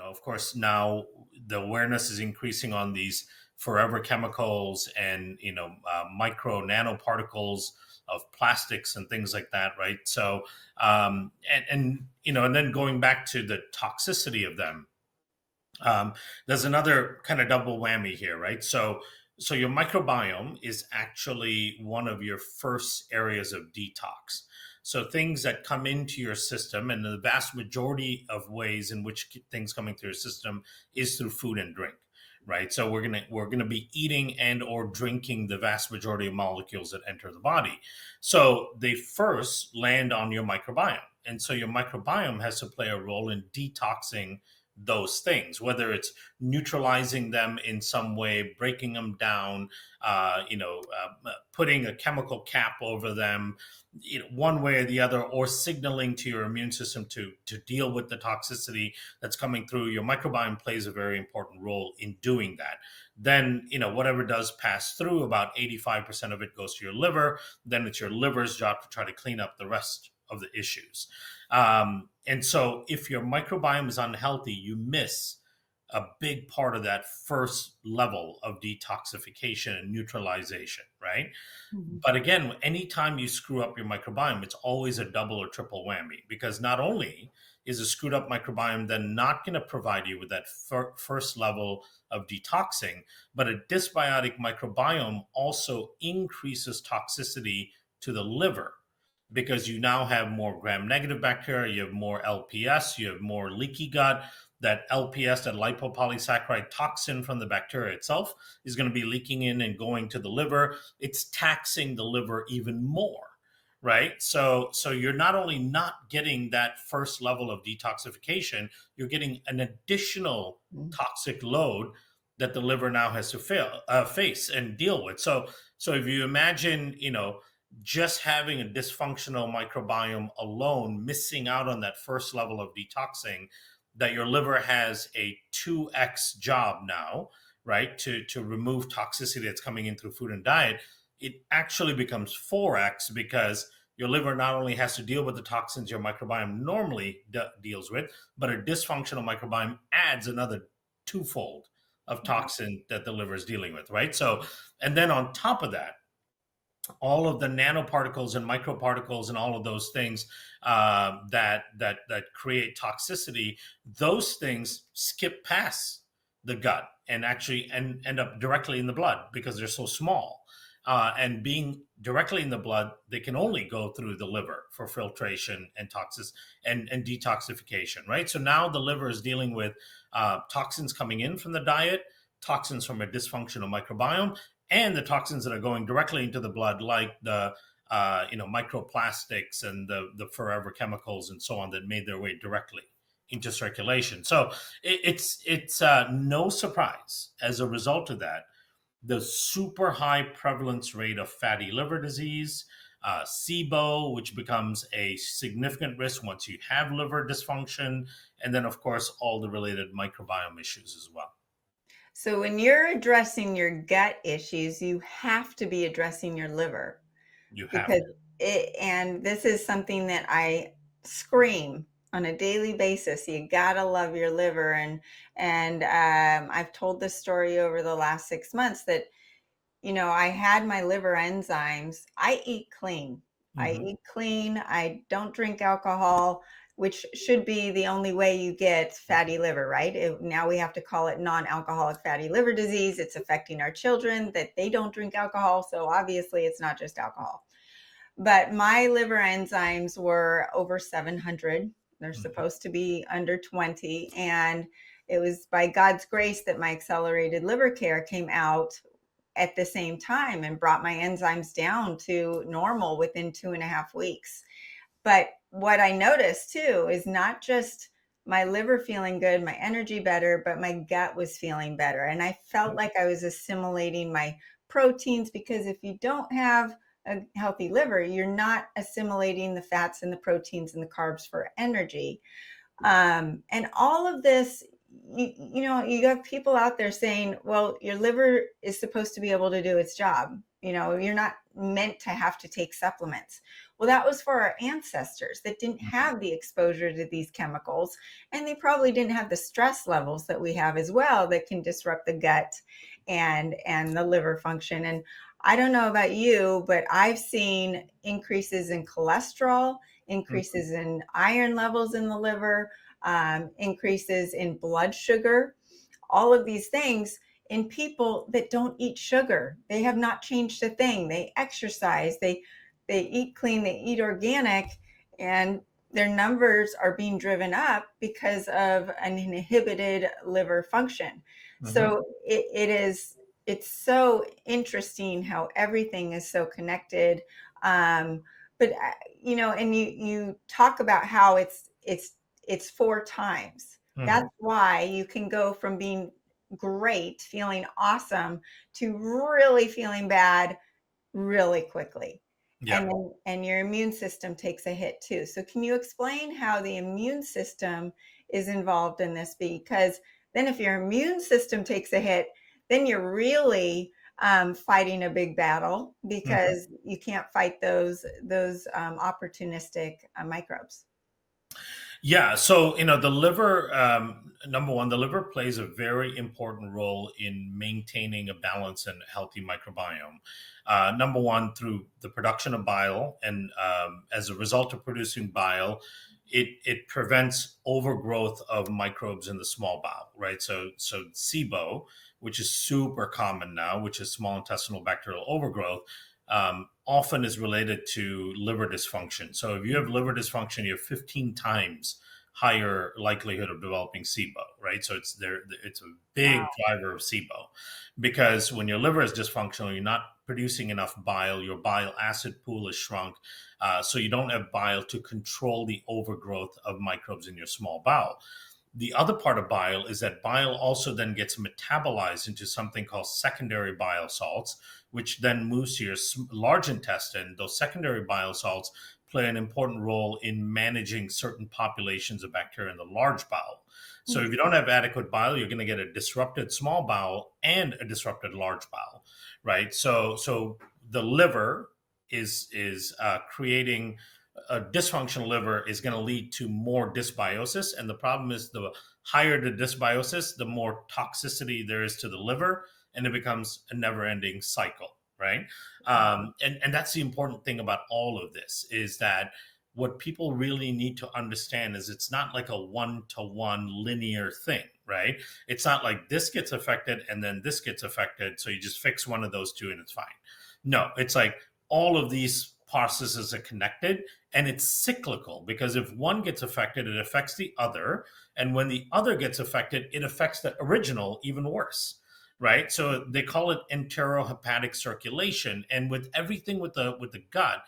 Of course, now the awareness is increasing on these forever chemicals and micro nanoparticles of plastics and things like that, right? So and then going back to the toxicity of them, um, there's another kind of double whammy here, right? So your microbiome is actually one of your first areas of detox. So things that come into your system, and the vast majority of ways in which things coming through your system is through food and drink, right? So we're gonna be eating and or drinking the vast majority of molecules that enter the body. So they first land on your microbiome, and so your microbiome has to play a role in detoxing those things, whether it's neutralizing them in some way, breaking them down, putting a chemical cap over them, one way or the other, or signaling to your immune system to deal with the toxicity that's coming through. Your microbiome plays a very important role in doing that. Then, whatever does pass through, about 85% of it goes to your liver. Then it's your liver's job to try to clean up the rest of the issues. And so if your microbiome is unhealthy, you miss a big part of that first level of detoxification and neutralization, right? Mhm. But again, anytime you screw up your microbiome, it's always a double or triple whammy, because not only is a screwed up microbiome then not going to provide you with that first level of detoxing, but a dysbiotic microbiome also increases toxicity to the liver, because you now have more gram negative bacteria, you have more LPS, you have more leaky gut. That LPS, that lipopolysaccharide toxin from the bacteria itself, is going to be leaking in and going to the liver. It's taxing the liver even more, right? So you're not only not getting that first level of detoxification, you're getting an additional Mhm. toxic load that the liver now has to face and deal with. So if you imagine, just having a dysfunctional microbiome alone, missing out on that first level of detoxing, that your liver has a 2x job now, right, to remove toxicity that's coming in through food and diet. It actually becomes 4x, because your liver not only has to deal with the toxins your microbiome normally deals with, but a dysfunctional microbiome adds another twofold of Wow. toxin that the liver is dealing with, right? So, and then on top of that, all of the nanoparticles and microparticles and all of those things that create toxicity, those things skip past the gut and actually end up directly in the blood because they're so small. And being directly in the blood, they can only go through the liver for filtration and and detoxification, right? So now the liver is dealing with toxins coming in from the diet, toxins from a dysfunctional microbiome, and the toxins that are going directly into the blood, like the microplastics and the forever chemicals and so on, that made their way directly into circulation. So it's no surprise, as a result of that, the super high prevalence rate of fatty liver disease, SIBO, which becomes a significant risk once you have liver dysfunction, and then of course all the related microbiome issues as well. So when you're addressing your gut issues, you have to be addressing your liver You have because to. and this is something that I scream on a daily basis. You gotta love your liver, and I've told this story over the last 6 months that I had my liver enzymes. I eat clean. I Mhm. eat clean. I don't drink alcohol, which should be the only way you get fatty liver, right? Now we have to call it non-alcoholic fatty liver disease. It's affecting our children that they don't drink alcohol. So obviously it's not just alcohol. But my liver enzymes were over 700. They're Mhm. supposed to be under 20. And it was by God's grace that my accelerated liver care came out at the same time and brought my enzymes down to normal within 2.5 weeks. But what I noticed too is not just my liver feeling good, my energy better, but my gut was feeling better. And I felt Yep. like I was assimilating my proteins, because if you don't have a healthy liver, you're not assimilating the fats and the proteins and the carbs for energy. And all of this, you have people out there saying, well, your liver is supposed to be able to do its job. You're not meant to have to take supplements. Well, that was for our ancestors that didn't have the exposure to these chemicals, and they probably didn't have the stress levels that we have as well that can disrupt the gut and the liver function. And I don't know about you, but I've seen increases in cholesterol, Mhm. increases in iron levels in the liver, increases in blood sugar, all of these things in people that don't eat sugar. They have not changed a thing. They exercise, they eat clean, they eat organic, and their numbers are being driven up because of an inhibited liver function. Mhm. So it's so interesting how everything is so connected. Um, but and you talk about how it's 4 times. Mhm. That's why you can go from being great, feeling awesome, to really feeling bad really quickly. Yeah. And your immune system takes a hit too. So can you explain how the immune system is involved in this? Because then if your immune system takes a hit, then you're really fighting a big battle Mhm. because you can't fight those opportunistic microbes. Yeah, so the liver, number one, the liver plays a very important role in maintaining a balanced and healthy microbiome. Number one, through the production of bile, and as a result of producing bile, it prevents overgrowth of microbes in the small bowel, right? So SIBO, which is super common now, which is small intestinal bacterial overgrowth, often is related to liver dysfunction. So if you have liver dysfunction, you have 15 times higher likelihood of developing SIBO, right? So it's there. It's a big Wow. driver of SIBO, because when your liver is dysfunctional, you're not producing enough bile. Your bile acid pool is shrunk, so you don't have bile to control the overgrowth of microbes in your small bowel. The other part of bile is that bile also then gets metabolized into something called secondary bile salts, which then moves to your large intestine. Those secondary bile salts play an important role in managing certain populations of bacteria in the large bowel. So if you don't have adequate bile, you're going to get a disrupted small bowel and a disrupted large bowel, right? So the liver is creating a dysfunctional liver is going to lead to more dysbiosis. And the problem is, the higher the dysbiosis, the more toxicity there is to the liver, and it becomes a never ending cycle, right? And that's the important thing about all of this, is that what people really need to understand is it's not like a one-to-one linear thing, right? It's not like this gets affected and then this gets affected, so you just fix one of those two and it's fine. No, it's like all of these processes are connected, and it's cyclical, because if one gets affected, it affects the other, and when the other gets affected, it affects the original even worse, right? So they call it enterohepatic circulation. And with everything with the gut,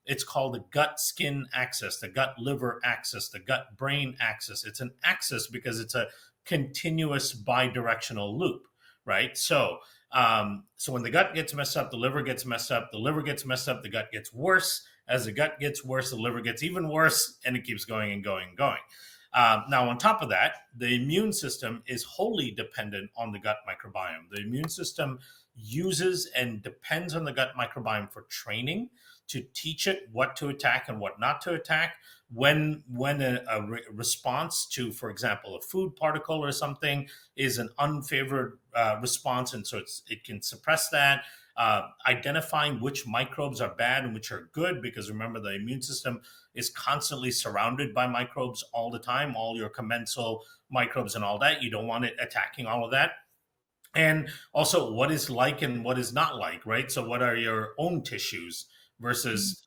it's called the gut skin axis, the gut liver axis, the gut brain axis. It's an axis because it's a continuous bidirectional loop, right? So when the gut gets messed up, the liver gets messed up. The liver gets messed up, the gut gets worse. As the gut gets worse, the liver gets even worse, and it keeps going and going and going. Now, on top of that, the immune system is wholly dependent on the gut microbiome. The immune system uses and depends on the gut microbiome for training, to teach it what to attack and what not to attack. When response to, for example, a food particle or something is an unfavored response, and so it can suppress that. Identifying which microbes are bad and which are good, because remember, the immune system is constantly surrounded by microbes all the time, all your commensal microbes and all that. You don't want it attacking all of that. And also, what is like and what is not like, right? So what are your own tissues versus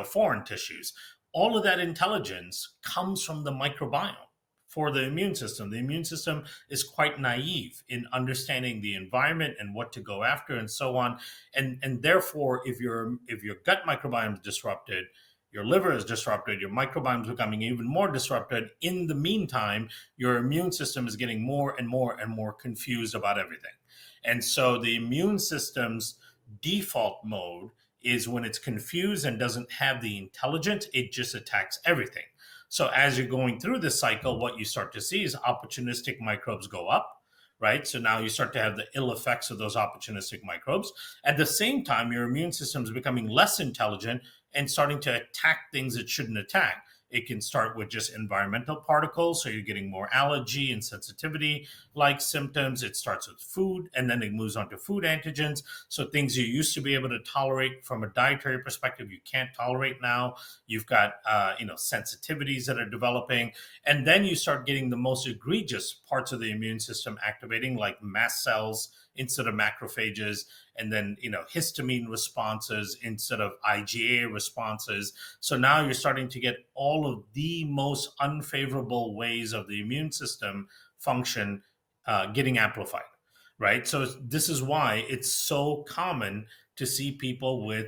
foreign tissues? All of that intelligence comes from the microbiome. For the immune system, the immune system is quite naive in understanding the environment and what to go after and so on. And therefore, if your gut microbiome is disrupted, your liver is disrupted, your microbiome is becoming even more disrupted. In the meantime, your immune system is getting more and more and more confused about everything. And so the immune system's default mode is, when it's confused and doesn't have the intelligence, it just attacks everything. So as you're going through this cycle, what you start to see is opportunistic microbes go up, right? So now you start to have the ill effects of those opportunistic microbes. At the same time, your immune system is becoming less intelligent, and starting to attack things it shouldn't attack. It can start with just environmental particles, so you're getting more allergy and sensitivity like symptoms. It starts with food, and then it moves on to food antigens. So things you used to be able to tolerate from a dietary perspective, you can't tolerate now. You've got sensitivities that are developing, and then you start getting the most egregious parts of the immune system activating, like mast cells instead of macrophages, and then histamine responses instead of IgA responses. So now you're starting to get all of the most unfavorable ways of the immune system function getting amplified, right? So this is why it's so common to see people with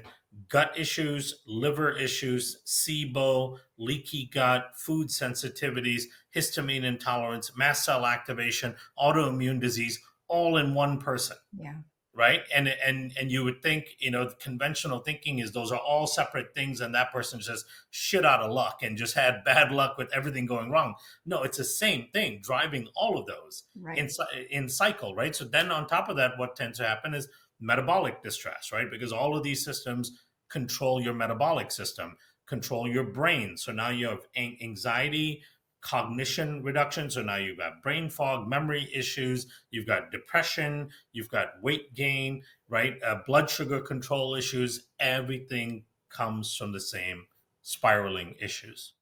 gut issues, liver issues, SIBO, leaky gut, food sensitivities, histamine intolerance, mast cell activation, autoimmune disease, all in one person, Yeah. right? And you would think, conventional thinking is those are all separate things, and that person's just shit out of luck and just had bad luck with everything going wrong. No, it's the same thing driving all of those Right. in cycle, right? So then on top of that, what tends to happen is metabolic distress, right? Because all of these systems control your metabolic system, control your brain. So now you have anxiety, cognition reduction. So now you've got brain fog, memory issues, you've got depression, you've got weight gain, right? Blood sugar control issues. Everything comes from the same spiraling issues.